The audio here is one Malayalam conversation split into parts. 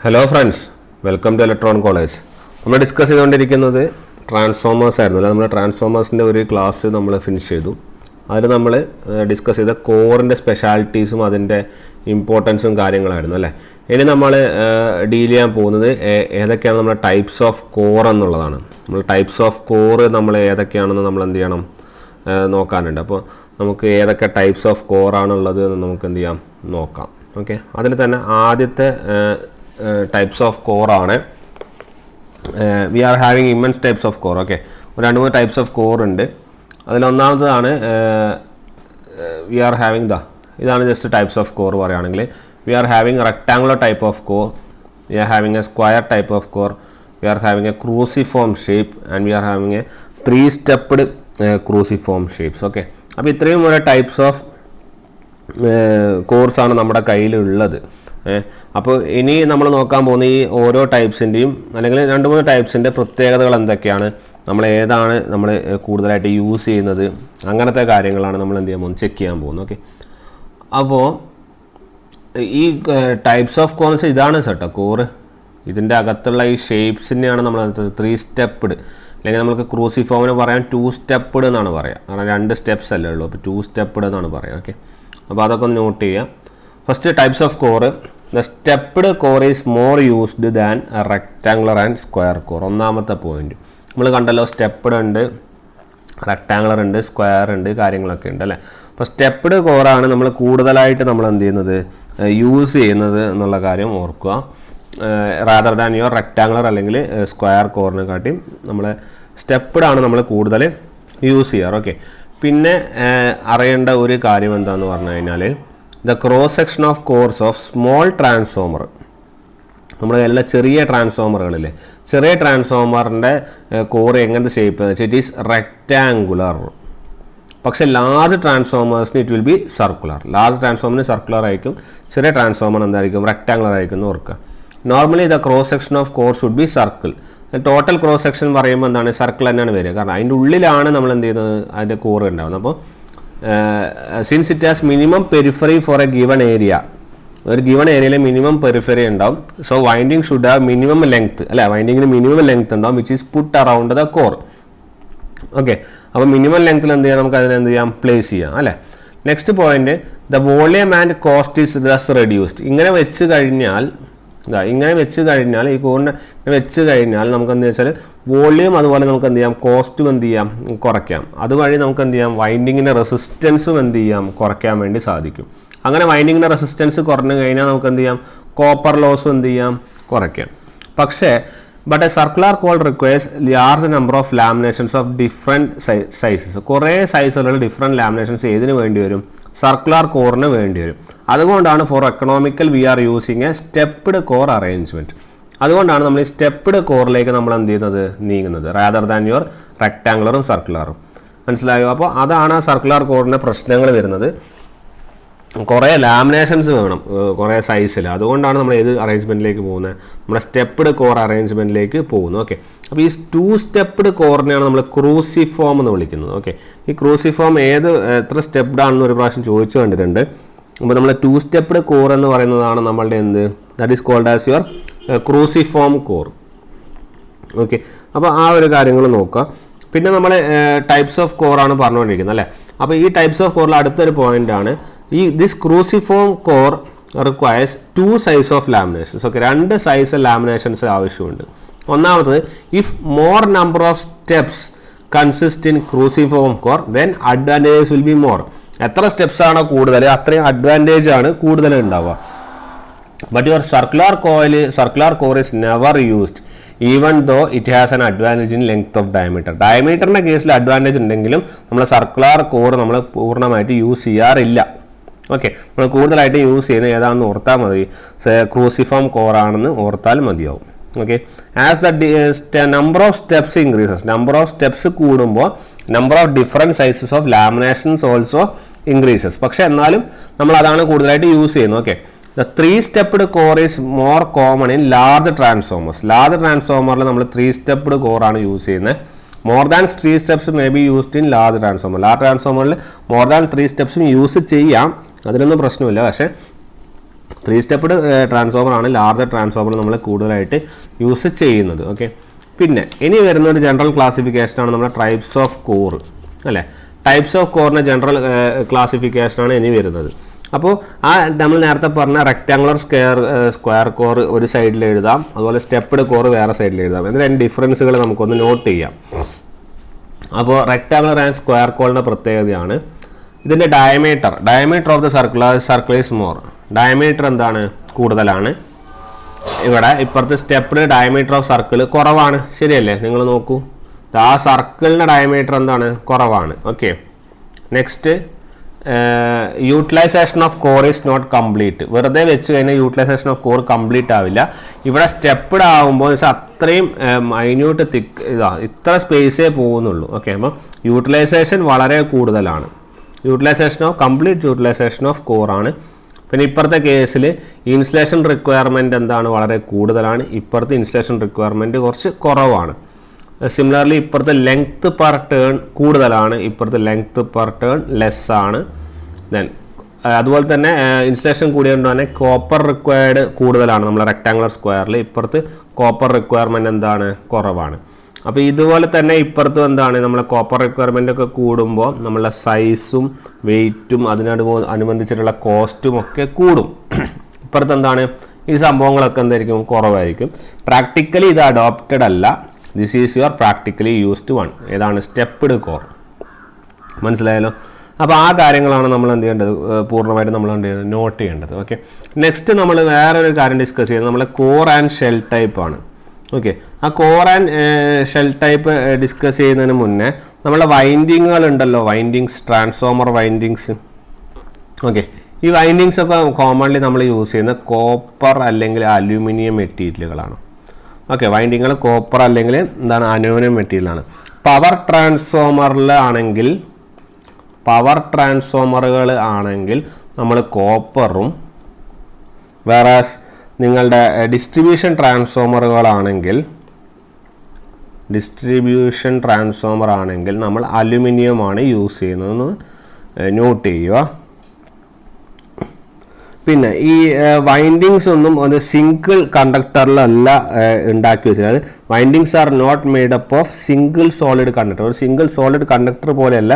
Hello friends, welcome to electron college. നമ്മൾ ഡിസ്കസ് ചെയ്തുകൊണ്ടിരിക്കുന്നത് ട്രാൻസ്ഫോമേഴ്സ് ആയിരുന്നു. നമ്മൾ ട്രാൻസ്ഫോമേഴ്സിൻ്റെ ഒരു ക്ലാസ് നമ്മൾ ഫിനിഷ് ചെയ്തു. അതിൽ നമ്മൾ ഡിസ്കസ് ചെയ്ത കോറിൻ്റെ സ്പെഷ്യാലിറ്റീസും അതിൻ്റെ ഇമ്പോർട്ടൻസും കാര്യങ്ങളായിരുന്നു അല്ലേ. ഇനി നമ്മൾ ഡീൽ ചെയ്യാൻ പോകുന്നത് ഏതൊക്കെയാണ് നമ്മുടെ ടൈപ്സ് ഓഫ് കോർ എന്നുള്ളതാണ്. നമ്മൾ ടൈപ്സ് ഓഫ് കോർ നമ്മൾ ഏതൊക്കെയാണെന്ന് നമ്മൾ എന്ത് ചെയ്യണം നോക്കാനുണ്ട്. അപ്പോൾ നമുക്ക് ഏതൊക്കെ ടൈപ്സ് ഓഫ് കോറാണുള്ളത് എന്ന് നമുക്ക് എന്ത് ചെയ്യാം നോക്കാം. ഓക്കെ, അതിൽ തന്നെ ആദ്യത്തെ ടൈപ്സ് ഓഫ് കോറാണ് we are having immense types of core. Okay, രണ്ട് മൂന്ന് ടൈപ്സ് ഓഫ് കോർ ഉണ്ട്. അതിലൊന്നാമതാണ് വി ആർ ഹാവിങ് ഇതാണ് ജസ്റ്റ് ടൈപ്സ് ഓഫ് കോർ പറയുകയാണെങ്കിൽ we are having rectangular type of core, we are having a square type of core, we are having a cruciform shape and we are having a 3 stepped cruciform shapes. Okay, അപ്പോൾ ഇത്രയും ഒരു ടൈപ്സ് ഓഫ് കോഴ്സാണ് നമ്മുടെ കയ്യിലുള്ളത്. അപ്പോൾ ഇനി നമ്മൾ നോക്കാൻ പോകുന്ന ഈ ഓരോ ടൈപ്സിൻ്റെയും അല്ലെങ്കിൽ 2-3 ടൈപ്സിൻ്റെ പ്രത്യേകതകൾ എന്തൊക്കെയാണ്, നമ്മൾ ഏതാണ് നമ്മൾ കൂടുതലായിട്ട് യൂസ് ചെയ്യുന്നത്, അങ്ങനത്തെ കാര്യങ്ങളാണ് നമ്മൾ എന്ത് ചെയ്യാൻ പോകുന്നത്, ചെക്ക് ചെയ്യാൻ പോകുന്നത്. ഓക്കെ, അപ്പോൾ ഈ ടൈപ്സ് ഓഫ് കോർസ് ഇതാണ് കേട്ടോ കോറ്. ഇതിൻ്റെ അകത്തുള്ള ഈ ഷേപ്സിനെയാണ് നമ്മൾ 3 സ്റ്റെപ്പ്ഡ്, അല്ലെങ്കിൽ നമുക്ക് ക്രൂസിഫോമിന് പറയാൻ 2 സ്റ്റെപ്പ്ഡ് എന്നാണ് പറയുക. കാരണം 2 സ്റ്റെപ്സ് അല്ലേ ഉള്ളൂ, അപ്പോൾ 2 സ്റ്റെപ്പ്ഡ് എന്നാണ് പറയുക. ഓക്കെ, അപ്പോൾ അതൊക്കെ ഒന്ന് നോട്ട് ചെയ്യുക. First types of core, the stepped core is more used than rectangular and square core. ഒന്നാമത്തെ പോയിന്റ് നമ്മൾ കണ്ടല്ലോ, സ്റ്റെപ്പ്ഡ് ഉണ്ട്, റെക്ടാങ്കുലർ ഉണ്ട്, സ്ക്വയർ ഉണ്ട്, കാര്യങ്ങളൊക്കെ ഉണ്ട് അല്ലേ. അപ്പോൾ സ്റ്റെപ്പ്ഡ് കോറാണ് നമ്മൾ കൂടുതലായിട്ട് നമ്മൾ എന്ത് ചെയ്യുന്നത് യൂസ് ചെയ്യുന്നത് എന്നുള്ള കാര്യം ഓർക്കുക. റാദർ ദാൻ യുവർ റെക്ടാങ്കുലർ അല്ലെങ്കിൽ സ്ക്വയർ കോറിനെ കാട്ടിയും നമ്മൾ സ്റ്റെപ്പ്ഡ് ആണ് നമ്മൾ കൂടുതൽ യൂസ് ചെയ്യാറ്. ഓക്കെ, പിന്നെ അറിയേണ്ട ഒരു കാര്യം എന്താണെന്ന് പറഞ്ഞു കഴിഞ്ഞാൽ the cross section of cores of small transformer. നമ്മൾ എല്ലാ ചെറിയ ട്രാൻസ്ഫോമറുകളില്ലേ, ചെറിയ ട്രാൻസ്ഫോമറിൻ്റെ കോർ എങ്ങനത്തെ ഷേപ്പ് എന്ന് വെച്ചാൽ ഇറ്റ് ഈസ് റെക്റ്റാങ്കുലർ. പക്ഷേ ലാർജ് ട്രാൻസ്ഫോമേഴ്സിന് it will be circular. Large ട്രാൻസ്ഫോമറിന് സർക്കുലർ ആയിരിക്കും, ചെറിയ ട്രാൻസ്ഫോമർ എന്തായിരിക്കും, റെക്റ്റാങ്കുലർ ആയിരിക്കും എന്ന് ഓർക്കുക. Normally the cross section of core should be circle. Total cross section പറയുമ്പോൾ എന്താണ്, സർക്കിൾ തന്നെയാണ് വരിക. കാരണം അതിൻ്റെ ഉള്ളിലാണ് നമ്മൾ എന്ത് ചെയ്യുന്നത് അതിൻ്റെ കോർ ഉണ്ടാകുന്നത്. അപ്പോൾ since it has minimum periphery for a given area, ഒരു ഗിവൺ ഏരിയയിൽ മിനിമം പെരിഫറി ഉണ്ടാവും. So winding should have minimum length അല്ലേ, വൈൻഡിങ്ങിന് മിനിമം ലെങ്ത് ഉണ്ടാവും which is put around the core. Okay, അപ്പോൾ മിനിമം ലെങ്ത്തിൽ എന്ത് ചെയ്യാം, നമുക്ക് അതിനെ എന്ത് ചെയ്യാം പ്ലേസ് ചെയ്യാം അല്ലേ. Next point, the volume and cost is thus reduced. ഇങ്ങനെ വെച്ച് കഴിഞ്ഞാൽ ഈ കോറിനെ വെച്ച് കഴിഞ്ഞാൽ നമുക്ക് എന്ത് വെച്ചാൽ വോളിയം അതുപോലെ നമുക്ക് എന്ത് ചെയ്യാം കോസ്റ്റും എന്ത് ചെയ്യാം കുറയ്ക്കാം. അതുവഴി നമുക്ക് എന്ത് ചെയ്യാം വൈൻഡിങ്ങിൻ്റെ റെസിസ്റ്റൻസും എന്ത് ചെയ്യാം കുറയ്ക്കാൻ വേണ്ടി സാധിക്കും. അങ്ങനെ വൈൻഡിങ്ങിൻ്റെ റെസിസ്റ്റൻസ് കുറഞ്ഞു കഴിഞ്ഞാൽ നമുക്ക് എന്ത് ചെയ്യാം കോപ്പർ ലോസും എന്ത് ചെയ്യാം കുറയ്ക്കാം. പക്ഷേ but A circular core requires large number of Lamentations of different sizes. കുറേ സൈസുകളുള്ള ഡിഫറെൻറ്റ് ലാമിനേഷൻസ് ഏതിന് വേണ്ടി വരും, സർക്കുലർ കോറിന് വേണ്ടി വരും. അതുകൊണ്ടാണ് for economical we are using a stepped core arrangement. അതുകൊണ്ടാണ് നമ്മൾ ഈ സ്റ്റെപ്പ്ഡ് കോറിലേക്ക് നമ്മൾ എന്ത് ചെയ്യുന്നത് നീങ്ങുന്നത്, റാദർ ദാൻ യുവർ റെക്ടാങ്കുലറും സർക്കുലറും. മനസ്സിലായോ? അപ്പോൾ അതാണ് സർക്കുലർ കോറിൻ്റെ പ്രശ്നങ്ങൾ വരുന്നത്. കുറേ ലാമിനേഷൻസ് വേണം കുറേ സൈസിൽ. അതുകൊണ്ടാണ് നമ്മൾ ഏത് അറേഞ്ച്മെൻറ്റിലേക്ക് പോകുന്നത്, നമ്മുടെ സ്റ്റെപ്പ്ഡ് കോർ അറേഞ്ച്മെൻറ്റിലേക്ക് പോകുന്നത്. ഓക്കെ, അപ്പോൾ ഈ 2 സ്റ്റെപ്പ്ഡ് കോറിനെയാണ് നമ്മൾ ക്രൂസിഫോം എന്ന് വിളിക്കുന്നത്. ഓക്കെ, ഈ ക്രൂസിഫോം എത്ര സ്റ്റെപ്പ്ഡ് ആണെന്ന് ഒരു പ്രാവശ്യം ചോദിച്ചു കണ്ടിട്ടുണ്ട്. അപ്പോൾ നമ്മൾ 2 സ്റ്റെപ്പ്ഡ് കോർ എന്ന് പറയുന്നതാണ് നമ്മളുടെ എന്ത്, that is called as your cruciform core. Okay, അപ്പോൾ ആ ഒരു കാര്യങ്ങൾ നോക്കുക. പിന്നെ നമ്മൾ ടൈപ്സ് ഓഫ് കോറാണ് പറഞ്ഞുകൊണ്ടിരിക്കുന്നത് അല്ലേ. അപ്പോൾ ഈ ടൈപ്സ് ഓഫ് കോറിൽ അടുത്തൊരു പോയിൻ്റാണ് this cruciform core requires 2 size of laminations. Okay, 2 size laminations ആവശ്യമുണ്ട്. ഒന്നാമത് if more number of steps consist in cruciform core then advantage will be more. എത്ര സ്റ്റെപ്സ് ആണോ കൂടുതൽ അത്രയും അഡ്വാൻറ്റേജ് ആണ് കൂടുതൽ ഉണ്ടാവുക. But your circular core is never used even though it has an advantage in length of diameter. ഡയമീറ്ററിൻ്റെ കേസിൽ അഡ്വാൻറ്റേജ് ഉണ്ടെങ്കിലും നമ്മൾ സർക്കുലർ കോർ നമ്മൾ പൂർണ്ണമായിട്ട് യൂസ് ചെയ്യാറില്ല. ഓക്കെ, നമ്മൾ കൂടുതലായിട്ട് യൂസ് ചെയ്യുന്നത് ഏതാണെന്ന് ഓർത്താൽ മതി, ക്രൂസിഫോം കോറാണെന്ന് ഓർത്താൽ മതിയാവും. Okay, as the number of steps increases, number of steps കൂടുമ്പോൾ number of different sizes of laminations also increases. പക്ഷേ എന്നാലും നമ്മൾ അതാണ് കൂടുതലായിട്ട് യൂസ് ചെയ്യുന്നത്. Okay, the 3 stepped core is more common in large transformers. Large ട്രാൻസ്ഫോമറിൽ നമ്മൾ 3 സ്റ്റെപ്പ്ഡ് കോറാണ് യൂസ് ചെയ്യുന്നത്. More than 3 steps may be used in large transformer. Large ട്രാൻസ്ഫോമറിൽ മോർ ദാൻ 3 സ്റ്റെപ്സും യൂസ് ചെയ്യാം, അതിനൊന്നും പ്രശ്നമില്ല. പക്ഷേ 3 സ്റ്റെപ്പ്ഡ് ട്രാൻസ്ഫോമർ ആണ് ലാർജർ ട്രാൻസ്ഫോമർ നമ്മൾ കൂടുതലായിട്ട് യൂസ് ചെയ്യുന്നത്. ഓക്കെ, പിന്നെ ഇനി വരുന്ന ഒരു ജനറൽ ക്ലാസിഫിക്കേഷനാണ് നമ്മുടെ ടൈപ്സ് ഓഫ് കോർ അല്ലേ. ടൈപ്സ് ഓഫ് കോറിൻ്റെ ജനറൽ ക്ലാസിഫിക്കേഷനാണ് ഇനി വരുന്നത്. അപ്പോൾ ആ നമ്മൾ നേരത്തെ പറഞ്ഞ റെക്റ്റാങ്കുലർ സ്ക്വയർ കോർ ഒരു സൈഡിൽ എഴുതാം, അതുപോലെ സ്റ്റെപ്പ്ഡ് കോർ വേറെ സൈഡിൽ എഴുതാം. ഇതിൻ്റെ രണ്ട് ഡിഫറൻസുകൾ നമുക്കൊന്ന് നോട്ട് ചെയ്യാം. അപ്പോൾ റെക്റ്റാങ്കുലർ ആൻഡ് സ്ക്വയർ കോറിൻ്റെ പ്രത്യേകതയാണ് ഇതിൻ്റെ diameter of the circle is more. Diameter എന്താണ്, കൂടുതലാണ്. ഇവിടെ ഇപ്പുറത്തെ സ്റ്റെപ്പിൽ ഡയമീറ്റർ ഓഫ് സർക്കിൾ കുറവാണ്, ശരിയല്ലേ? നിങ്ങൾ നോക്കൂ, ആ സർക്കിളിൻ്റെ ഡയമീറ്റർ എന്താണ്, കുറവാണ്. Okay, next utilization of core is not complete. വെറുതെ വെച്ച് കഴിഞ്ഞാൽ യൂട്ടിലൈസേഷൻ ഓഫ് കോർ കംപ്ലീറ്റ് ആവില്ല. ഇവിടെ സ്റ്റെപ്പ്ഡ് ആകുമ്പോൾ അത്രയും മൈന്യൂട്ട് ഇത്ര സ്പേസേ പോകുന്നുള്ളൂ. ഓക്കെ, അപ്പം യൂട്ടിലൈസേഷൻ വളരെ കൂടുതലാണ്. കംപ്ലീറ്റ് യൂട്ടിലൈസേഷൻ ഓഫ് കോർ ആണ്. പിന്നെ ഇപ്പുറത്തെ കേസിൽ ഇൻസുലേഷൻ റിക്വയർമെൻറ്റ് എന്താണ്, വളരെ കൂടുതലാണ്. ഇപ്പുറത്തെ ഇൻസുലേഷൻ റിക്വയർമെൻറ്റ് കുറച്ച് കുറവാണ്. സിമിലർലി ഇപ്പുറത്തെ ലെങ്ത് പെർ ടേൺ കൂടുതലാണ്, ഇപ്പുറത്തെ ലെങ്ത് പെർ ടേൺ ലെസ് ആണ്. ദെൻ അതുപോലെ തന്നെ ഇൻസുലേഷൻ കൂടിയതുകൊണ്ട് തന്നെ കോപ്പർ റിക്വയർഡ് കൂടുതലാണ് നമ്മൾ റെക്ടാങ്കുലർ സ്ക്വയറിൽ. ഇപ്പുറത്ത് കോപ്പർ റിക്വയർമെൻറ്റ് എന്താണ്, കുറവാണ്. അപ്പോൾ ഇതുപോലെ തന്നെ ഇപ്പുറത്തും എന്താണ്, നമ്മളെ കോപ്പർ റിക്വയർമെൻ്റ് ഒക്കെ കൂടുമ്പോൾ നമ്മളുടെ സൈസും വെയ്റ്റും അനുബന്ധിച്ചിട്ടുള്ള കോസ്റ്റും ഒക്കെ കൂടും. ഇപ്പുറത്ത് എന്താണ്, ഈ സംഭവങ്ങളൊക്കെ എന്തായിരിക്കും, കുറവായിരിക്കും. പ്രാക്ടിക്കലി ഇത് അഡോപ്റ്റഡ് അല്ല. This is your practically used one. ഏതാണ്, സ്റ്റെപ്പ്ഡ് കോർ. മനസ്സിലായല്ലോ? അപ്പോൾ ആ കാര്യങ്ങളാണ് നമ്മൾ എന്ത് ചെയ്യേണ്ടത്, പൂർണ്ണമായിട്ട് നമ്മൾ എന്ത് ചെയ്യുന്നത്, നോട്ട് ചെയ്യേണ്ടത്. ഓക്കെ, നെക്സ്റ്റ് നമ്മൾ വേറൊരു കാര്യം ഡിസ്കസ് ചെയ്യുന്നത് നമ്മളെ കോർ ആൻഡ് ഷെൽ ടൈപ്പ് ആണ്. ഓക്കെ, ആ core and shell type discuss ചെയ്യുന്നതിന് മുന്നേ നമ്മളെ വൈൻഡിങ്ങുകൾ ഉണ്ടല്ലോ, ട്രാൻസ്ഫോമർ വൈൻഡിങ്സ്. ഓക്കെ, ഈ വൈൻഡിങ്സ് ഒക്കെ കോമൺലി നമ്മൾ യൂസ് ചെയ്യുന്ന കോപ്പർ അല്ലെങ്കിൽ അലൂമിനിയം മെറ്റീരിയലുകളാണ്. ഓക്കെ, വൈൻഡിങ്ങുകൾ കോപ്പർ അല്ലെങ്കിൽ എന്താണ്, അലൂമിനിയം മെറ്റീരിയലാണ്. പവർ ട്രാൻസ്ഫോമറുകൾ ആണെങ്കിൽ നമ്മൾ കോപ്പറും, വേറാസ് നിങ്ങളുടെ ഡിസ്ട്രിബ്യൂഷൻ ട്രാൻസ്ഫോമർ ആണെങ്കിൽ നമ്മൾ അലുമിനിയമാണ് യൂസ് ചെയ്യുന്നതെന്ന് നോട്ട് ചെയ്യുക. പിന്നെ ഈ വൈൻഡിങ്സ് ഒന്നും ഒരു സിംഗിൾ കണ്ടക്ടറിലല്ല ഉണ്ടാക്കി വെച്ചത്. അതായത് windings are not made up of single solid conductor. ഒരു സിംഗിൾ സോളിഡ് കണ്ടക്ടർ പോലെയല്ല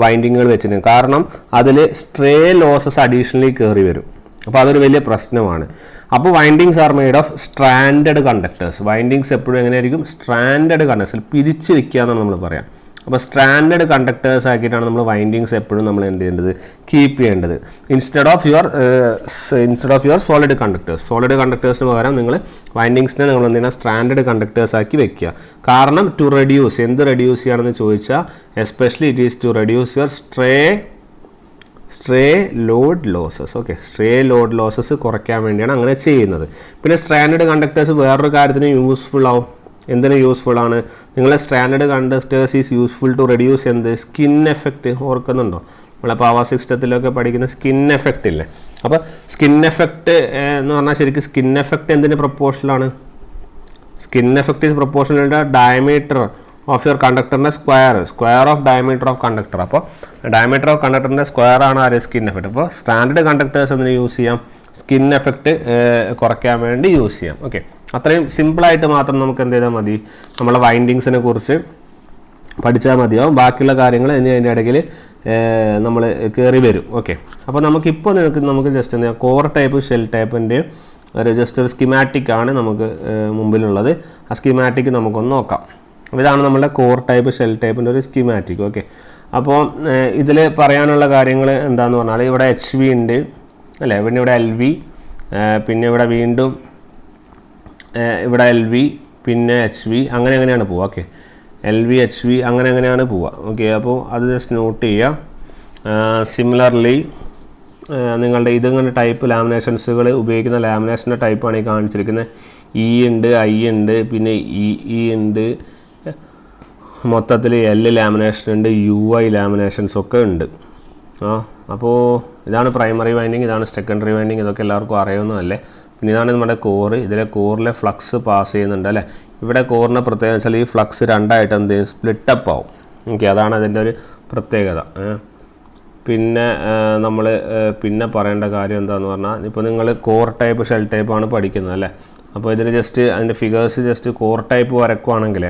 വൈൻഡിങ്ങുകൾ വെച്ചിട്ടുണ്ട്. കാരണം അതിൽ സ്ട്രേ ലോസസ് അഡീഷണലി കയറി വരും. അപ്പോൾ അതൊരു വലിയ പ്രശ്നമാണ്. അപ്പോൾ windings are made of stranded conductors. Windings എപ്പോഴും എങ്ങനെയായിരിക്കും, സ്ട്രാൻഡഡ് കണ്ടക്ടേഴ്സ്, പിരിച്ച് വെക്കുക എന്നാണ് നമ്മൾ പറയാം. അപ്പോൾ സ്ട്രാൻഡഡ് കണ്ടക്ടേഴ്സ് ആക്കിയിട്ടാണ് നമ്മൾ വൈൻഡിങ്സ് എപ്പോഴും നമ്മൾ എന്ത് ചെയ്യേണ്ടത്, കീപ്പ് ചെയ്യേണ്ടത്. ഇൻസ്റ്റെഡ് ഓഫ് യുവർ സോളിഡ് കണ്ടക്ടേഴ്സിന് പകരം നിങ്ങൾ വൈൻഡിങ്സിനെ നിങ്ങൾ എന്ത് ചെയ്യണം, സ്ട്രാൻഡഡ് കണ്ടക്ടേഴ്സ് ആക്കി വെക്കുക. കാരണം ടു റെഡ്യൂസ്, എന്ത് റെഡ്യൂസ് ചെയ്യുകയാണെന്ന് ചോദിച്ചാൽ especially it is to reduce your stray load losses. Okay, stray load losses കുറയ്ക്കാൻ വേണ്ടിയാണ് അങ്ങനെ ചെയ്യുന്നത്. പിന്നെ സ്ട്രാൻഡഡ് കണ്ടക്ടേഴ്സ് വേറൊരു കാര്യത്തിന് യൂസ്ഫുൾ ആവും. എന്തിനു യൂസ്ഫുൾ ആണ്, നിങ്ങളെ stranded conductors is useful to reduce എന്ത്, സ്കിൻ എഫക്റ്റ്. ഓർക്കുന്നുണ്ടോ, നമ്മളെ പവർ സിസ്റ്റത്തിലൊക്കെ പഠിക്കുന്ന സ്കിൻ എഫക്റ്റ് ഇല്ലേ? അപ്പോൾ സ്കിൻ എഫക്റ്റ് എന്ന് പറഞ്ഞാൽ ശരിക്കും സ്കിൻ എഫക്റ്റ് എന്തിന് പ്രൊപ്പോർഷനാണ്, skin effect is proportional to diameter of your കണ്ടക്ടറിൻ്റെ square of diameter of conductor. അപ്പോൾ ഡയമീറ്റർ ഓഫ് കണ്ടക്ടറിൻ്റെ സ്ക്വയർ ആണ് ആര്, സ്കിൻ എഫക്റ്റ്. അപ്പോൾ സ്റ്റാൻഡേർഡ് കണ്ടക്ടേഴ്സ് എന്തിനു യൂസ് ചെയ്യാം, സ്കിൻ എഫക്റ്റ് കുറയ്ക്കാൻ വേണ്ടി യൂസ് ചെയ്യാം. ഓക്കെ, അത്രയും സിമ്പിളായിട്ട് മാത്രം നമുക്ക് എന്ത് ചെയ്താൽ മതി, നമ്മളെ വൈൻഡിങ്സിനെ കുറിച്ച് പഠിച്ചാൽ മതിയാവും. ബാക്കിയുള്ള കാര്യങ്ങൾ ഇനി അതിൻ്റെ ഇടയ്ക്ക് നമ്മൾ കയറി വരും. ഓക്കെ, അപ്പോൾ നമുക്ക് ജസ്റ്റ് എന്താ കോർ ടൈപ്പ് ഷെൽ ടൈപ്പിൻ്റെ ജസ്റ്റ് ഒരു സ്കിമാറ്റിക് ആണ് നമുക്ക് മുമ്പിലുള്ളത്. ആ സ്കിമാറ്റിക് നമുക്കൊന്ന് നോക്കാം. ഇതാണ് നമ്മുടെ കോർ ടൈപ്പ് ഷെൽ ടൈപ്പിൻ്റെ ഒരു സ്കിമാറ്റിക്. ഓക്കെ, അപ്പോൾ ഇതിൽ പറയാനുള്ള കാര്യങ്ങൾ എന്താണെന്ന് പറഞ്ഞാൽ ഇവിടെ HV ഉണ്ട് അല്ലേ, പിന്നെ ഇവിടെ LV, പിന്നെ ഇവിടെ വീണ്ടും ഇവിടെ LV, പിന്നെ HV, അങ്ങനെയാണ് പോവുക. ഓക്കെ, LV HV അങ്ങനെയാണ് പോവുക. ഓക്കെ, അപ്പോൾ അത് ജസ്റ്റ് നോട്ട് ചെയ്യുക. സിമിലർലി നിങ്ങളുടെ ഇതിങ്ങനെ ടൈപ്പ് ലാമിനേഷൻസുകൾ ഉപയോഗിക്കുന്ന ലാമിനേഷൻ്റെ ടൈപ്പാണ് ഈ കാണിച്ചിരിക്കുന്നത്. E ഉണ്ട്, I ഉണ്ട്, പിന്നെ EE ഉണ്ട്, മൊത്തത്തിൽ L ലാമിനേഷൻ ഉണ്ട്, UI ലാമിനേഷൻസ് ഒക്കെ ഉണ്ട്. അപ്പോൾ ഇതാണ് പ്രൈമറി വൈൻഡിങ്, ഇതാണ് സെക്കൻഡറി വൈൻഡിങ്. ഇതൊക്കെ എല്ലാവർക്കും അറിയാവുന്നതല്ലേ. പിന്നെ ഇതാണ് നമ്മുടെ കോറ്. ഇതിലെ കോറിലെ ഫ്ലക്സ് പാസ് ചെയ്യുന്നുണ്ട് അല്ലേ. ഇവിടെ കോറിൻ്റെ പ്രത്യേകത വെച്ചാൽ ഈ ഫ്ലക്സ് രണ്ടായിട്ട് എന്ത് ചെയ്യും, സ്പ്ലിറ്റപ്പ് ആവും. ഓക്കെ, അതാണ് അതിൻ്റെ ഒരു പ്രത്യേകത. പിന്നെ നമ്മൾ പിന്നെ പറയേണ്ട കാര്യം എന്താണെന്ന് പറഞ്ഞാൽ, ഇപ്പോൾ നിങ്ങൾ കോർ ടൈപ്പ് ഷെൽ ടൈപ്പാണ് പഠിക്കുന്നത് അല്ലേ. അപ്പോൾ ഇതിൽ ജസ്റ്റ് അതിൻ്റെ ഫിഗേഴ്സ് ജസ്റ്റ് കോർ ടൈപ്പ് വരക്കുവാണെങ്കിൽ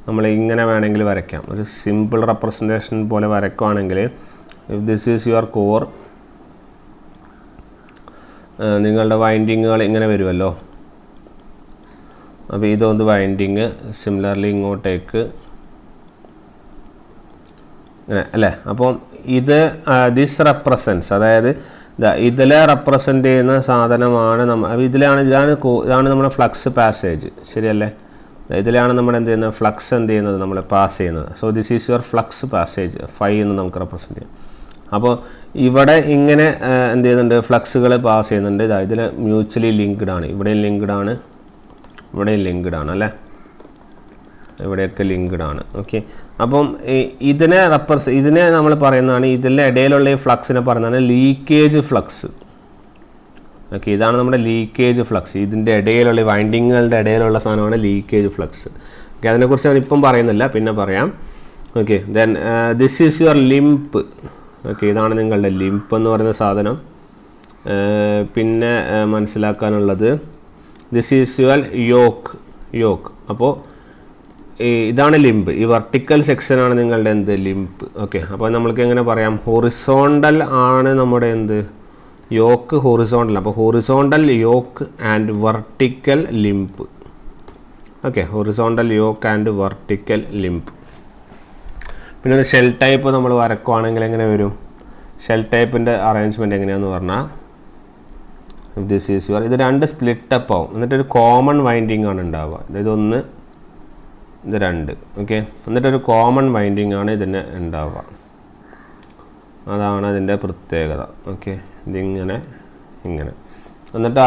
നമ്മൾ ഇങ്ങനെ വേണമെങ്കിൽ വരയ്ക്കാം. ഒരു സിമ്പിൾ റെപ്രസെൻറ്റേഷൻ പോലെ വരക്കുവാണെങ്കിൽ, if this is your core, നിങ്ങളുടെ വൈൻഡിങ്ങുകൾ ഇങ്ങനെ വരുമല്ലോ. അപ്പോൾ ഇതൊന്ന് വൈൻഡിങ്, സിമിലർലി ഇങ്ങോട്ടേക്ക് അല്ലേ. അപ്പം ഇത് ദിസ് റെപ്രസെൻറ്റ്സ്, അതായത് ഇതിലെ റെപ്രസെൻ്റ് ചെയ്യുന്ന സാധനമാണ് ഇതാണ് നമ്മുടെ ഫ്ലക്സ് പാസേജ്, ശരിയല്ലേ. ഇതിലാണ് നമ്മൾ എന്ത് ചെയ്യുന്നത്, ഫ്ലക്സ് എന്ത് ചെയ്യുന്നത്, നമ്മൾ പാസ് ചെയ്യുന്നത്. So this is your flux passage, phi എന്ന് നമുക്ക് റെപ്രസെൻ്റ് ചെയ്യാം. അപ്പോൾ ഇവിടെ ഇങ്ങനെ എന്ത് ചെയ്യുന്നുണ്ട്, ഫ്ലക്സുകൾ പാസ് ചെയ്യുന്നുണ്ട്. ഇതിൽ മ്യൂച്വലി ലിങ്ക്ഡ് ആണ്, ഇവിടെയും ലിങ്ക്ഡ് ആണ്, ഇവിടെയും ലിങ്ക്ഡ് ആണ് അല്ലേ, ഇവിടെയൊക്കെ ലിങ്ക്ഡ് ആണ്. ഓക്കെ, അപ്പം ഇതിനെ നമ്മൾ പറയുന്നതാണ്, ഇതിൻ്റെ ഇടയിലുള്ള ഈ ഫ്ലക്സിനെ പറയുന്നതാണ് ലീക്കേജ് ഫ്ലക്സ്. ഓക്കെ, ഇതാണ് നമ്മുടെ ലീക്കേജ് ഫ്ലക്സ്. ഇതിൻ്റെ ഇടയിലുള്ള വൈൻഡിങ്ങുകളുടെ ഇടയിലുള്ള സാധനമാണ് ലീക്കേജ് ഫ്ലക്സ്. ഓക്കെ, അതിനെക്കുറിച്ച് ഞാൻ ഇപ്പം പറയുന്നില്ല, പിന്നെ പറയാം. Okay, then this is your limb. Okay, ഇതാണ് നിങ്ങളുടെ ലിംപ് എന്ന് പറയുന്ന സാധനം. പിന്നെ മനസ്സിലാക്കാനുള്ളത്, ദിസ് ഈസ് യുവർ യോക്ക്. അപ്പോൾ ഇതാണ് ലിംബ്, ഈ വെർട്ടിക്കൽ സെക്ഷനാണ് നിങ്ങളുടെ എന്ത്, ലിംബ്. ഓക്കെ, അപ്പോൾ നമ്മൾക്ക് എങ്ങനെ പറയാം, ഹൊറിസോണ്ടൽ ആണ് നമ്മുടെ എന്ത്, യോക്ക് ഹൊറിസോണ്ടൽ. അപ്പോൾ horizontal yoke and vertical limb. Okay, horizontal yoke and vertical limb. പിന്നെ ഒരു ഷെൽ ടൈപ്പ് നമ്മൾ വരക്കുവാണെങ്കിൽ എങ്ങനെ വരും, ഷെൽ ടൈപ്പിൻ്റെ അറേഞ്ച്മെൻറ്റ് എങ്ങനെയാണെന്ന് പറഞ്ഞാൽ, ദിസ് ഈസ് യുവർ, ഇത് രണ്ട് സ്പ്ലിറ്റ് അപ്പ് ആവും, എന്നിട്ടൊരു കോമൺ വൈൻഡിങ് ആണ് ഉണ്ടാവുക. ഇതൊന്ന്, ഇത് രണ്ട്. ഓക്കെ, എന്നിട്ടൊരു കോമൺ വൈൻഡിങ് ആണ് ഇതിന് ഉണ്ടാവുക, അതാണ് അതിൻ്റെ പ്രത്യേകത. ഓക്കെ, ഇതിങ്ങനെ ഇങ്ങനെ, എന്നിട്ട്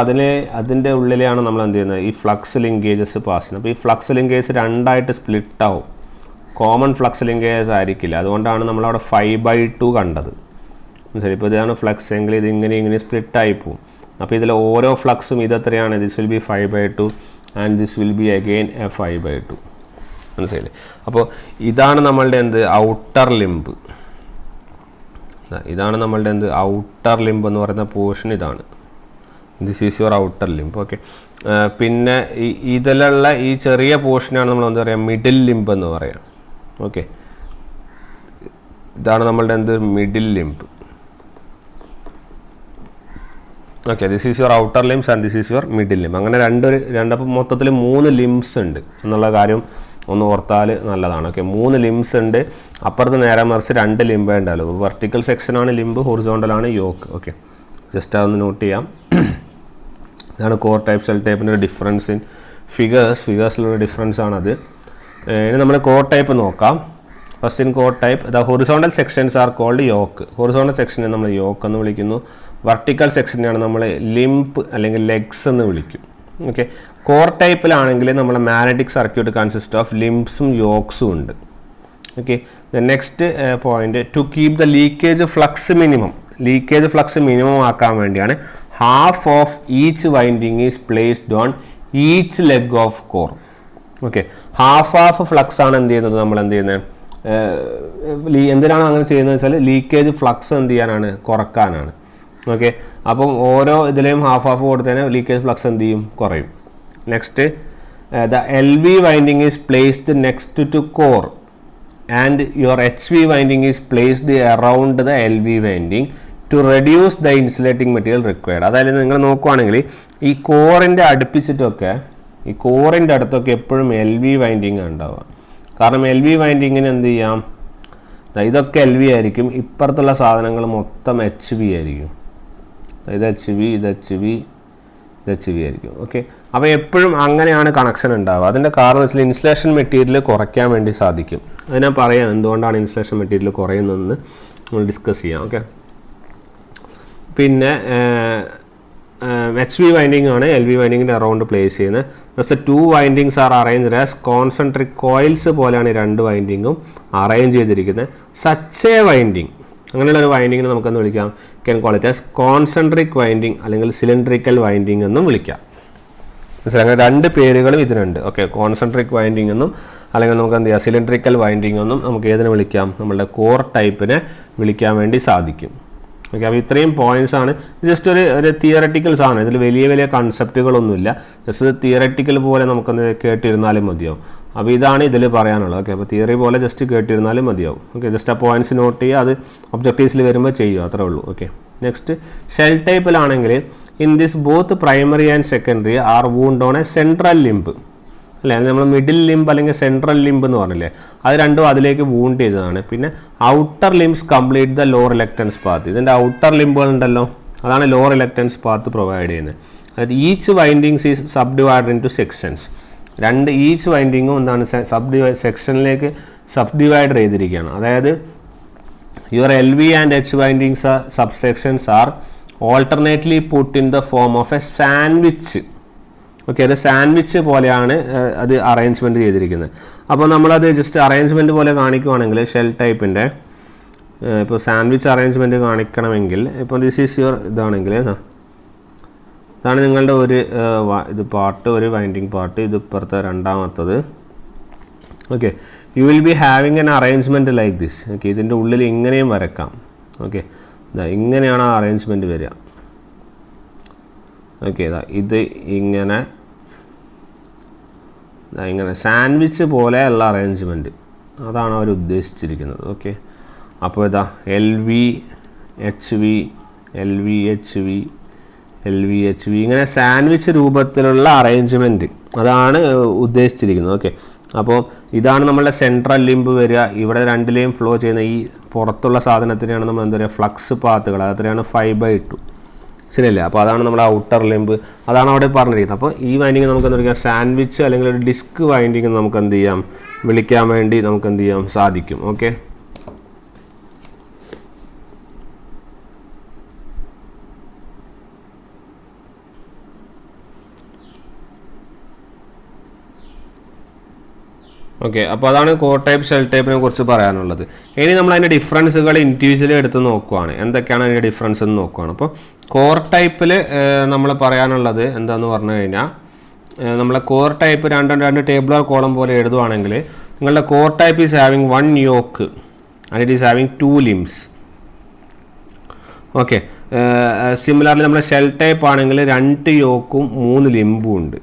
അതിൻ്റെ ഉള്ളിലാണ് നമ്മൾ എന്ത് ചെയ്യുന്നത്, ഈ ഫ്ലക്സ് ലിങ്കേജസ് പാസ് ചെയ്യുന്നത്. അപ്പോൾ ഈ ഫ്ലക്സ് ലിങ്കേജസ് രണ്ടായിട്ട് സ്പ്ലിറ്റ് ആവും, കോമൺ ഫ്ലക്സ് ലിങ്കേജസ് ആയിരിക്കില്ല. അതുകൊണ്ടാണ് നമ്മളവിടെ 5/2 കണ്ടത്. മനസ്സിലായി. ഇപ്പോൾ ഇതാണ് ഫ്ലക്സ് എങ്കിൽ ഇതിങ്ങനെ സ്പ്ലിറ്റായി പോവും. അപ്പോൾ ഇതിൽ ഓരോ ഫ്ലക്സും ഇതെത്രയാണ്, this will be 5/2 and this will be again 5/2. മനസ്സിലായില്ലേ. അപ്പോൾ ഇതാണ് നമ്മളുടെ എന്ത്, ഔട്ടർ ലിംബ്. ഇതാണ് നമ്മളുടെ എന്ത്, ഔട്ടർ ലിംബ് എന്ന് പറയുന്ന പോർഷൻ ഇതാണ്. This is your outer limb. Okay, പിന്നെ ഇതിലുള്ള ഈ ചെറിയ പോർഷനാണ് നമ്മൾ എന്താ പറയുക, മിഡിൽ ലിംബ് എന്ന് പറയാം. ഓക്കെ, ഇതാണ് നമ്മളുടെ എന്ത്, middle limb. Okay, this is your outer limbs and this is your middle limb. അങ്ങനെ രണ്ടപ്പോൾ മൊത്തത്തിൽ 3 ലിംബ്സ് ഉണ്ട് എന്നുള്ള കാര്യം ഒന്ന് ഓർത്താൽ നല്ലതാണ്. ഓക്കെ, 3 ലിംബ്സ് ഉണ്ട്. അപ്പുറത്ത് നേരെ മറിച്ച് 2 ലിംബേ ഉണ്ടാവുള്ളൂ. വെർട്ടിക്കൽ സെക്ഷനാണ് ലിംബ്, ഹൊറിസോണ്ടലാണ് യോക്ക്. ഓക്കെ, ജസ്റ്റ് അതൊന്ന് നോട്ട് ചെയ്യാം. ഇതാണ് കോർ ടൈപ്പ് ഷെൽ ടൈപ്പിൻ്റെ ഒരു ഡിഫറൻസ് ഇൻ ഫിഗേഴ്സിലുള്ള ഡിഫറൻസ് ആണത്. ഇനി നമ്മൾ കോർ ടൈപ്പ് നോക്കാം. First in core type, the horizontal sections are called yoke. Horizontal സെക്ഷനെ നമ്മൾ യോക്ക് എന്ന് വിളിക്കുന്നു. വെർട്ടിക്കൽ സെക്ഷനെയാണ് നമ്മൾ ലിംബ് അല്ലെങ്കിൽ ലെഗ്സ് എന്ന് വിളിക്കും. ഓക്കെ, കോർ ടൈപ്പിലാണെങ്കിൽ നമ്മുടെ മാഗ്നറ്റിക് സർക്യൂട്ട് കൺസിസ്റ്റ് ഓഫ് ലിംബ്സും യോക്സും ഉണ്ട്. Okay, the next point, to keep the leakage flux minimum ആക്കാൻ വേണ്ടിയാണ് half of each winding is placed on each leg of core. Okay, half flux ആണ് എന്ത് ചെയ്യുന്നത്, നമ്മൾ എന്ത് ചെയ്യുന്നത്, എന്തിനാണ് അങ്ങനെ ചെയ്യുന്നത് വെച്ചാൽ ലീക്കേജ് ഫ്ലക്സ് എന്ത് ചെയ്യാനാണ്, കുറക്കാനാണ്. ഓക്കെ, അപ്പം ഓരോ ഇതിലെയും ഹാഫ് കൊടുത്തതിന് ലീക്കേജ് ഫ്ലക്സ് എന്ത് ചെയ്യും, കുറയും. Next, the LV winding is placed next to core and your HV winding is placed around the LV winding to reduce the insulating material required. അതായത് നിങ്ങൾ നോക്കുവാണെങ്കിൽ ഈ കോറിൻ്റെ അടുപ്പിച്ചിട്ടൊക്കെ, ഈ കോറിൻ്റെ അടുത്തൊക്കെ എപ്പോഴും LV വൈൻഡിങ് ഉണ്ടാവുക. കാരണം LV വൈൻഡിങ്ങിന് എന്ത് ചെയ്യാം, ഇതൊക്കെ LV ആയിരിക്കും, ഇപ്പുറത്തുള്ള സാധനങ്ങൾ മൊത്തം HV ആയിരിക്കും. ഇത് HV ആയിരിക്കും. ഓക്കെ, അപ്പോൾ എപ്പോഴും അങ്ങനെയാണ് കണക്ഷൻ ഉണ്ടാവുക. അതിൻ്റെ കാരണം വെച്ചാൽ ഇൻസുലേഷൻ മെറ്റീരിയൽ കുറയ്ക്കാൻ വേണ്ടി സാധിക്കും. അത് ഞാൻ പറയാം എന്തുകൊണ്ടാണ് ഇൻസുലേഷൻ മെറ്റീരിയൽ കുറയുന്നതെന്ന് നമ്മൾ ഡിസ്കസ് ചെയ്യാം. ഓക്കെ, പിന്നെ HV വൈൻഡിങ് ആണ് LV വൈൻഡിങ്ങിൻ്റെ അറൗണ്ട് പ്ലേസ് ചെയ്യുന്നത്. Thus 2 windings are arranged as concentric coils പോലെയാണ് ഈ 2 വൈൻഡിങ്ങും അറേഞ്ച് ചെയ്തിരിക്കുന്നത്. സച്ച് എ വൈൻഡിങ്, അങ്ങനെയുള്ള ഒരു വൈൻഡിങ്ങിനെ നമുക്കെന്ന് വിളിക്കാം, can call it as concentric winding അല്ലെങ്കിൽ സിലിണ്ട്രിക്കൽ വൈൻഡിങ് എന്നും വിളിക്കാം. മനസ്സിലായി, അങ്ങനെ 2 പേരുകളും ഇതിനുണ്ട്. ഓക്കെ, കോൺസെൻട്രിക് വൈൻഡിങ് എന്നും അല്ലെങ്കിൽ നമുക്ക് എന്ത് ചെയ്യാം സിലിണ്ടറിക്കൽ വൈൻഡിങ് ഒന്നും നമുക്ക് ഏതിനെ വിളിക്കാം, നമ്മളുടെ കോർ ടൈപ്പിനെ വിളിക്കാൻ വേണ്ടി സാധിക്കും. ഓക്കെ, അപ്പോൾ ഇത്രയും പോയിന്റ്സ് ആണ്. ജസ്റ്റ് ഒരു തിയററ്റിക്കൽസ് ആണ്, ഇതിൽ വലിയ കൺസെപ്റ്റുകളൊന്നുമില്ല, ജസ്റ്റ് തിയററ്റിക്കൽ പോലെ നമുക്കൊന്ന് കേട്ടിരുന്നാലും മതിയാവും. അപ്പോൾ ഇതാണ് ഇതിൽ പറയാനുള്ളത്. ഓക്കെ, അപ്പോൾ തിയറി പോലെ ജസ്റ്റ് കേട്ടിരുന്നാലും മതിയാവും. ഓക്കെ, ജസ്റ്റ് ആ പോയിന്റ്സ് നോട്ട് ചെയ്യുക, അത് ഒബ്ജക്റ്റീവ്സിൽ വരുമ്പോൾ ചെയ്യുക, അത്രേ ഉള്ളൂ. ഓക്കെ, നെക്സ്റ്റ് ഷെൽ ടൈപ്പിലാണെങ്കിൽ in this both primary and secondary are wound on a central limb അല്ലേ, നമ്മൾ മിഡിൽ ലിംബ് അല്ലെങ്കിൽ സെൻട്രൽ ലിംബ് എന്ന് പറഞ്ഞില്ലേ, അത് രണ്ടും അതിലേക്ക് വൂണ്ട് ചെയ്തതാണ്. പിന്നെ outer limbs complete the low reluctance path. ഇതിൻ്റെ ഔട്ടർ ലിംബുകൾ ഉണ്ടല്ലോ, അതാണ് ലോ റിലക്റ്റൻസ് പാത്ത് പ്രൊവൈഡ് ചെയ്യുന്നത്. അതായത് each windings is sub divided in two sections. Each വൈൻഡിങ്ങും എന്താണ് സെക്ഷനിലേക്ക് സബ് ഡിവൈഡ് ചെയ്തിരിക്കുകയാണ്. അതായത് your LV and H windings subsections are alternately put in the form of a sandwich. Okay, അത് സാൻഡ്വിച്ച് പോലെയാണ് അത് അറേഞ്ച്മെൻറ്റ് ചെയ്തിരിക്കുന്നത്. അപ്പോൾ നമ്മളത് ജസ്റ്റ് അറേഞ്ച്മെൻറ്റ് പോലെ കാണിക്കുവാണെങ്കിൽ ഷെൽ ടൈപ്പിൻ്റെ ഇപ്പോൾ സാൻഡ്വിച്ച് അറേഞ്ച്മെൻറ്റ് കാണിക്കണമെങ്കിൽ ഇപ്പോൾ ദിസ് ഈസ് യുവർ ഇതാണെങ്കിൽ ഇതാണ് നിങ്ങളുടെ ഒരു ഇത് പാർട്ട്, ഒരു വൈൻഡിങ് പാർട്ട്, ഇത് ഇപ്പുറത്തെ രണ്ടാമത്തത്. Okay, you will be having N arrangement like this. Okay, ഇതിൻ്റെ ഉള്ളിൽ ഇങ്ങനെയും വരക്കാം. ഓക്കെ, ഇങ്ങനെയാണ് ആ അറേഞ്ച്മെൻറ്റ് വരിക. ഓക്കെ, ഇത് ഇങ്ങനെ സാൻഡ്വിച്ച് പോലെയുള്ള അറേഞ്ച്മെൻറ്റ്, അതാണ് അവർ ഉദ്ദേശിച്ചിരിക്കുന്നത്. ഓക്കെ, അപ്പോൾ ഇതാ LV HV LV HV LV HV ഇങ്ങനെ സാൻഡ്വിച്ച് രൂപത്തിലുള്ള അറേഞ്ച്മെൻറ്റ്, അതാണ് ഉദ്ദേശിച്ചിരിക്കുന്നത്. ഓക്കെ, അപ്പോൾ ഇതാണ് നമ്മളുടെ സെൻട്രൽ ലിംബ് വരിക. ഇവിടെ രണ്ടിലെയും ഫ്ലോ ചെയ്യുന്ന ഈ പുറത്തുള്ള സാധനത്തിനെയാണ് നമ്മൾ എന്താ പറയുക ഫ്ലക്സ് പാത്തുകൾ, അത്രയാണ് 5/2. ശരിയല്ലേ? അപ്പോൾ അതാണ് നമ്മുടെ ഔട്ടർ ലിംബ്, അതാണ് അവിടെ പറഞ്ഞിരിക്കുന്നത്. അപ്പോൾ ഈ വൈൻഡിങ് നമുക്ക് എന്താ പറയുക സാൻഡ്വിച്ച് അല്ലെങ്കിൽ ഒരു ഡിസ്ക് വൈൻഡിങ് നമുക്ക് എന്ത് ചെയ്യാം, വിളിക്കാൻ വേണ്ടി നമുക്ക് എന്ത് ചെയ്യാം സാധിക്കും. ഓക്കെ, ഓക്കെ, അപ്പോൾ അതാണ് കോർ ടൈപ്പ് ഷെൽ ടൈപ്പിനെ കുറിച്ച് പറയാനുള്ളത്. ഇനി നമ്മൾ അതിൻ്റെ ഡിഫറൻസുകൾ ഇൻഡിവിജ്വലി എടുത്ത് നോക്കുവാണ്, എന്തൊക്കെയാണ് അതിൻ്റെ ഡിഫറൻസ് എന്ന് നോക്കുവാണ്. അപ്പോൾ കോർ ടൈപ്പിൽ നമ്മൾ പറയാനുള്ളത് എന്താണെന്ന് പറഞ്ഞു കഴിഞ്ഞാൽ, നമ്മളെ കോർ ടൈപ്പ് രണ്ട് ടേബിളർ കോളം പോലെ എഴുതുവാണെങ്കിൽ നിങ്ങളുടെ core type is having 1 yoke and it is having 2 limbs. Okay, similarly നമ്മുടെ ഷെൽ ടൈപ്പ് ആണെങ്കിൽ 2 യോക്കും 3 ലിംബും ഉണ്ട്.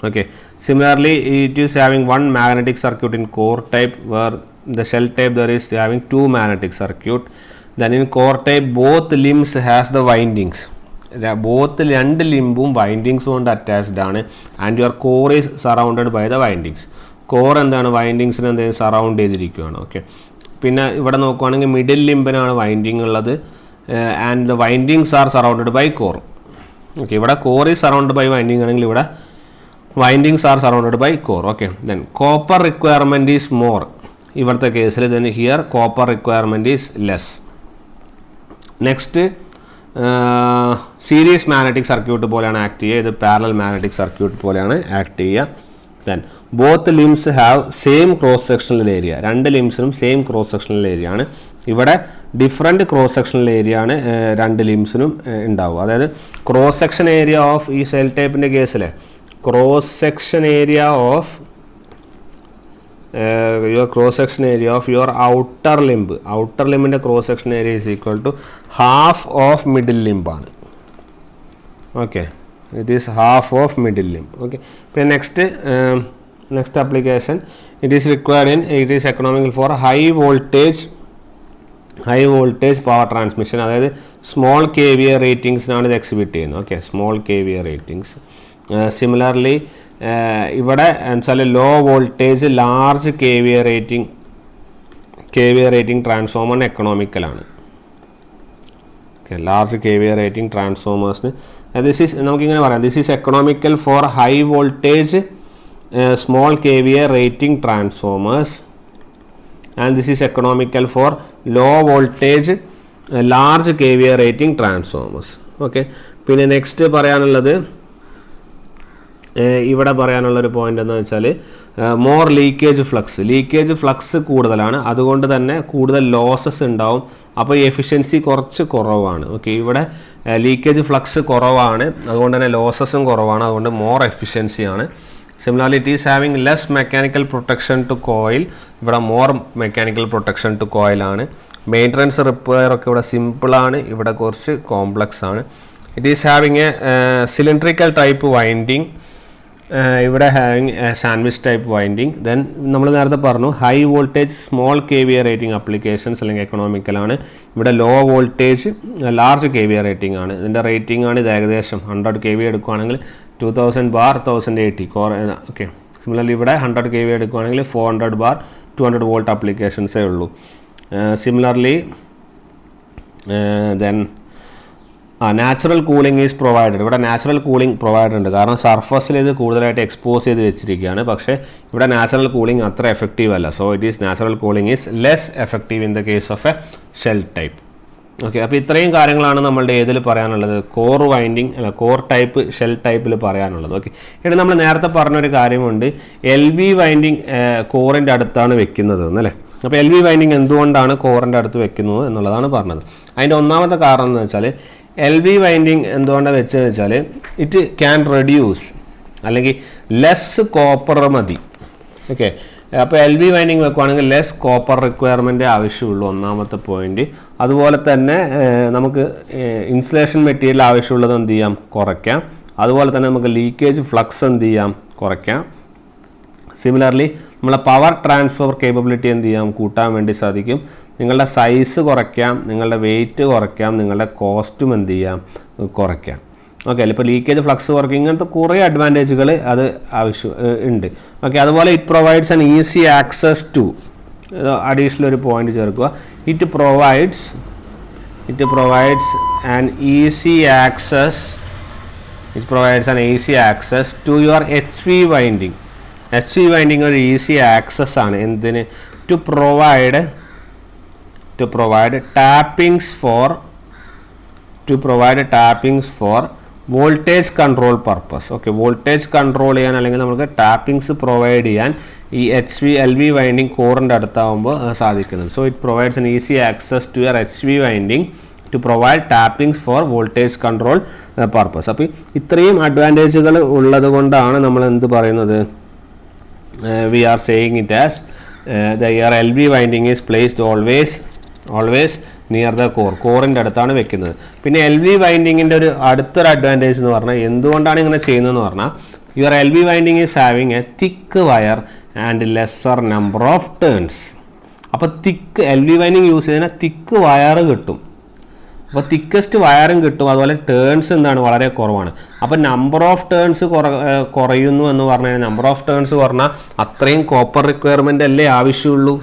Okay, similarly it is having 1 magnetic circuit in core type, where the shell type there is having 2 magnetic circuit. Then in core type both limbs has the windings, both 2 ലിംബും വൈൻഡിങ്സ് കൊണ്ട് അറ്റാച്ച്ഡ് ആണ്. And your core is surrounded by the windings. Core എന്താണ് വൈൻഡിങ്സിന് എന്തെങ്കിലും സറൗണ്ട് ചെയ്തിരിക്കുകയാണ്. ഓക്കെ, പിന്നെ ഇവിടെ നോക്കുവാണെങ്കിൽ മിഡിൽ ലിംബിനാണ് വൈൻഡിങ് ഉള്ളത്, and the windings are surrounded by core. Okay, ഇവിടെ core is surrounded by winding ആണെങ്കിൽ ഇവിടെ windings are surrounded by core. Okay, then copper requirement is more. ഇവിടുത്തെ കേസിൽ then here copper requirement is less. Next series magnetic circuit പോലെയാണ് ആക്ട് ചെയ്യുക, ഇത് പാരലൽ മാഗ്നറ്റിക് സർക്യൂട്ട് പോലെയാണ് ആക്ട് ചെയ്യുക. then both limbs have same cross sectional area. 2 ലിംസിനും സെയിം ക്രോസ് സെക്ഷണൽ ഏരിയ ആണ്. ഇവിടെ ഡിഫറെൻറ്റ് ക്രോസ് സെക്ഷണൽ ഏരിയ ആണ് 2 ലിംസിനും ഉണ്ടാവുക. അതായത് ക്രോസ് സെക്ഷൻ ഏരിയ ഓഫ് ഈ ഷെൽ ടൈപ്പിൻ്റെ കേസിൽ cross section area of your cross section area of your outer limb ന്റെ cross section area is equal to half of middle limb ആണ്. Okay, it is half of middle limb. Okay, then next application it is required in, it is economical for high voltage power transmission. അതായത് സ്മോൾ KVA റേറ്റിംഗ്സിനാണ് ഇത് എക്സിബിറ്റ് ചെയ്യുന്നത്. Okay, small KVA ratings. Similarly ഇവിടെ എന്നുവെച്ചാൽ low voltage large KVA rating ട്രാൻസ്ഫോമറിന് എക്കണോമിക്കലാണ്. ഓക്കെ, ലാർജ് KVA റേറ്റിംഗ് ട്രാൻസ്ഫോമേഴ്സിന് നമുക്കിങ്ങനെ പറയാം, this is economical for high voltage small KVA rating transformers, and this is economical for low voltage large KVA rating transformers. Okay, പിന്നെ നെക്സ്റ്റ് പറയാനുള്ളത്, ഇവിടെ പറയാനുള്ളൊരു പോയിന്റ് എന്ന് വെച്ചാൽ മോർ ലീക്കേജ് ഫ്ലക്സ് കൂടുതലാണ്, അതുകൊണ്ട് തന്നെ കൂടുതൽ ലോസസ് ഉണ്ടാവും. അപ്പോൾ എഫിഷ്യൻസി കുറച്ച് കുറവാണ്. ഓക്കെ, ഇവിടെ ലീക്കേജ് ഫ്ലക്സ് കുറവാണ്, അതുകൊണ്ട് തന്നെ ലോസസും കുറവാണ്, അതുകൊണ്ട് more എഫിഷ്യൻസിയാണ്. Similarly, it is having less mechanical protection to coil. ഇവിടെ more mechanical protection to coil ആണ്. Maintenance repair ഒക്കെ ഇവിടെ simple ആണ്, ഇവിടെ കുറച്ച് complex ആണ്. It is having a cylindrical type winding. ഇവിടെ having sandwich type winding. Then നമ്മൾ നേരത്തെ പറഞ്ഞു high voltage small KVA rating applications അല്ലെങ്കിൽ എക്കണോമിക്കലാണ്. ഇവിടെ low voltage large KVA rating ആണ്. ഇതിൻ്റെ റേറ്റിംഗ് ആണ് ഇത് ഏകദേശം 100 KVA എടുക്കുകയാണെങ്കിൽ 2000 ബാർ 1080 ഓക്കെ. സിമിലർലി ഇവിടെ 100 KVA എടുക്കുകയാണെങ്കിൽ 400 ബാർ 200 വോൾട്ട് ആപ്ലിക്കേഷൻസേ ഉള്ളൂ. Similarly then natural cooling is provided. ഇവിടെ നാച്ചുറൽ കൂളിംഗ് പ്രൊവൈഡഡ് ഉണ്ട്, കാരണം സർഫസിൽ ഇത് കൂടുതലായിട്ട് എക്സ്പോസ് ചെയ്ത് വെച്ചിരിക്കുകയാണ്. പക്ഷേ ഇവിടെ നാച്ചുറൽ കൂളിംഗ് അത്ര എഫക്റ്റീവ് അല്ല. So it is natural cooling is less effective in the case of A shell type. Okay, അപ്പോൾ ഇത്രയും കാര്യങ്ങളാണ് നമ്മളുടെ ഏതിൽ പറയാനുള്ളത്, കോർ വൈൻഡിങ് അല്ല കോർ ടൈപ്പ് ഷെൽ ടൈപ്പിൽ പറയാനുള്ളത്. ഓക്കെ, ഇവിടെ നമ്മൾ നേരത്തെ പറഞ്ഞൊരു കാര്യമുണ്ട്, LV വൈൻഡിങ് കോറിൻ്റെ അടുത്താണ് വെക്കുന്നത് എന്നല്ലേ. അപ്പോൾ LV വൈൻഡിങ് എന്തുകൊണ്ടാണ് കോറിൻ്റെ അടുത്ത് വെക്കുന്നത് എന്നുള്ളതാണ് പറഞ്ഞത്. അതിൻ്റെ ഒന്നാമത്തെ കാരണം എന്ന് വെച്ചാൽ LV വൈൻഡിങ് എന്തുകൊണ്ടാണ് വെച്ചതെന്ന് വെച്ചാൽ ഇറ്റ് ക്യാൻ റെഡ്യൂസ് അല്ലെങ്കിൽ ലെസ് കോപ്പർ മതി. ഓക്കെ, അപ്പോൾ LV വൈൻഡിങ് വെക്കുകയാണെങ്കിൽ ലെസ് കോപ്പർ റിക്വയർമെൻറ്റ് ആവശ്യമുള്ളൂ, ഒന്നാമത്തെ പോയിന്റ്. അതുപോലെ തന്നെ നമുക്ക് ഇൻസുലേഷൻ മെറ്റീരിയൽ ആവശ്യമുള്ളത് എന്ത് ചെയ്യാം, കുറയ്ക്കാം. അതുപോലെ തന്നെ നമുക്ക് ലീക്കേജ് ഫ്ലക്സ് എന്ത് ചെയ്യാം, കുറയ്ക്കാം. സിമിലർലി നമ്മളെ പവർ ട്രാൻസ്ഫർ കേപ്പബിലിറ്റി എന്ത് ചെയ്യാം, കൂട്ടാൻ വേണ്ടി സാധിക്കും. നിങ്ങളുടെ സൈസ് കുറയ്ക്കാം, നിങ്ങളുടെ വെയിറ്റ് കുറയ്ക്കാം, നിങ്ങളുടെ കോസ്റ്റും എന്ത് ചെയ്യാം, കുറയ്ക്കാം. ഓക്കെ, ഇപ്പോൾ ലീക്കേജ് ഫ്ലക്സ് കുറയ്ക്കും, ഇങ്ങനത്തെ കുറേ അഡ്വാൻറ്റേജുകൾ അത് ആവശ്യം ഉണ്ട്. ഓക്കെ, അതുപോലെ it provides an easy access to, additional ഒരു പോയിന്റ് ചേർക്കുക, it provides an easy access to your HV winding. HV winding ഒരു ഈസി ആക്സസ് ആണ് എന്തിന്, to provide tappings for voltage control purpose. Okay, voltage control ചെയ്യാൻ അല്ലെങ്കിൽ നമുക്ക് ടാപ്പിംഗ്സ് പ്രൊവൈഡ് ചെയ്യാൻ ഈ LV വൈൻഡിങ് കോറിൻ്റെ അടുത്താവുമ്പോൾ സാധിക്കുന്നത്. So it provides an easy access to your HV winding to provide tappings for voltage control purpose. അപ്പോൾ ഇത്രയും അഡ്വാൻറ്റേജുകൾ ഉള്ളത് കൊണ്ടാണ് നമ്മൾ എന്ത് പറയുന്നത്, we are saying it as the LV winding is placed always near the core. കോറിൻ്റെ അടുത്താണ് വെക്കുന്നത്. പിന്നെ LV വൈൻഡിങ്ങിൻ്റെ അടുത്തൊരു അഡ്വാൻറ്റേജ് എന്ന് പറഞ്ഞാൽ എന്തുകൊണ്ടാണ് ഇങ്ങനെ ചെയ്യുന്നതെന്ന് പറഞ്ഞാൽ your LV winding is having A thick wire and lesser number of turns. അപ്പോൾ LV വൈൻഡിങ് യൂസ് ചെയ്യുന്ന തിക്ക് വയർ കിട്ടും. അപ്പോൾ തിക്കസ്റ്റ് വയറും കിട്ടും, അതുപോലെ ടേൺസ് എന്താണ് വളരെ കുറവാണ്. അപ്പോൾ നമ്പർ ഓഫ് ടേൺസ് കുറയുന്നു എന്ന് പറഞ്ഞു കഴിഞ്ഞാൽ നമ്പർ ഓഫ് ടേൺസ് പറഞ്ഞാൽ അത്രയും കോപ്പർ റിക്വയർമെൻ്റ് അല്ലേ ആവശ്യമുള്ളൂ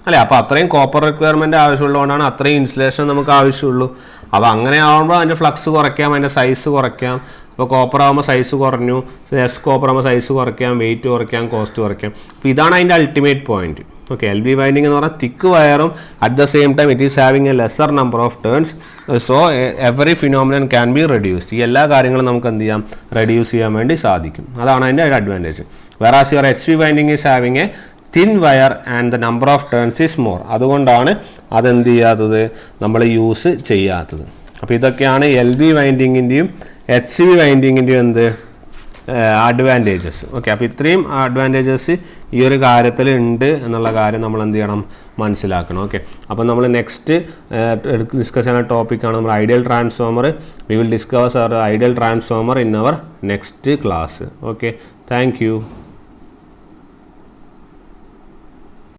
അല്ലേ. അപ്പോൾ അത്രയും കോപ്പർ റിക്വയർമെൻറ്റ് ആവശ്യമുള്ളതുകൊണ്ടാണ് അത്രയും ഇൻസുലേഷൻ നമുക്ക് ആവശ്യമുള്ളൂ. അപ്പോൾ അങ്ങനെ ആകുമ്പോൾ അതിൻ്റെ ഫ്ലക്സ് കുറയ്ക്കാം, അതിൻ്റെ സൈസ് കുറയ്ക്കാം. അപ്പോൾ കോപ്പർ ആകുമ്പോൾ സൈസ് കുറഞ്ഞു, കോപ്പർ ആകുമ്പോൾ സൈസ് കുറയ്ക്കാം, വെയിറ്റ് കുറയ്ക്കാം, കോസ്റ്റ് കുറയ്ക്കാം. അപ്പോൾ ഇതാണ് അതിൻ്റെ ultimate point. Okay, LV winding എന്ന് പറഞ്ഞാൽ തിക്ക് വയറും at the same time it is having a lesser number of turns. So every phenomenon can be reduced. ഈ എല്ലാ കാര്യങ്ങളും നമുക്ക് എന്ത് ചെയ്യാം, റെഡ്യൂസ് ചെയ്യാൻ വേണ്ടി സാധിക്കും. അതാണ് അതിൻ്റെ ഒരു advantage. വേറാസ് your HV winding is having A thin wire and the number of turns is more. അതുകൊണ്ടാണ് അതെന്ത് ചെയ്യാത്തത്, നമ്മൾ യൂസ് ചെയ്യാത്തത്. അപ്പോൾ ഇതൊക്കെയാണ് LV വൈൻഡിങ്ങിൻ്റെയും HV വൈൻഡിങ്ങിൻ്റെയും അഡ്വാൻറ്റേജസ്. ഓക്കെ, അപ്പോൾ ഇത്രയും അഡ്വാൻറ്റേജസ് ഈ ഒരു കാര്യത്തിൽ ഉണ്ട് എന്നുള്ള കാര്യം നമ്മൾ എന്ത് ചെയ്യണം, മനസ്സിലാക്കണം. ഓക്കെ, അപ്പോൾ നമ്മൾ നെക്സ്റ്റ് ഡിസ്കസ് ചെയ്യുന്ന ടോപ്പിക്കാണ് നമ്മൾ ideal transformer. We will discuss our ideal transformer in our next class. Okay, thank U.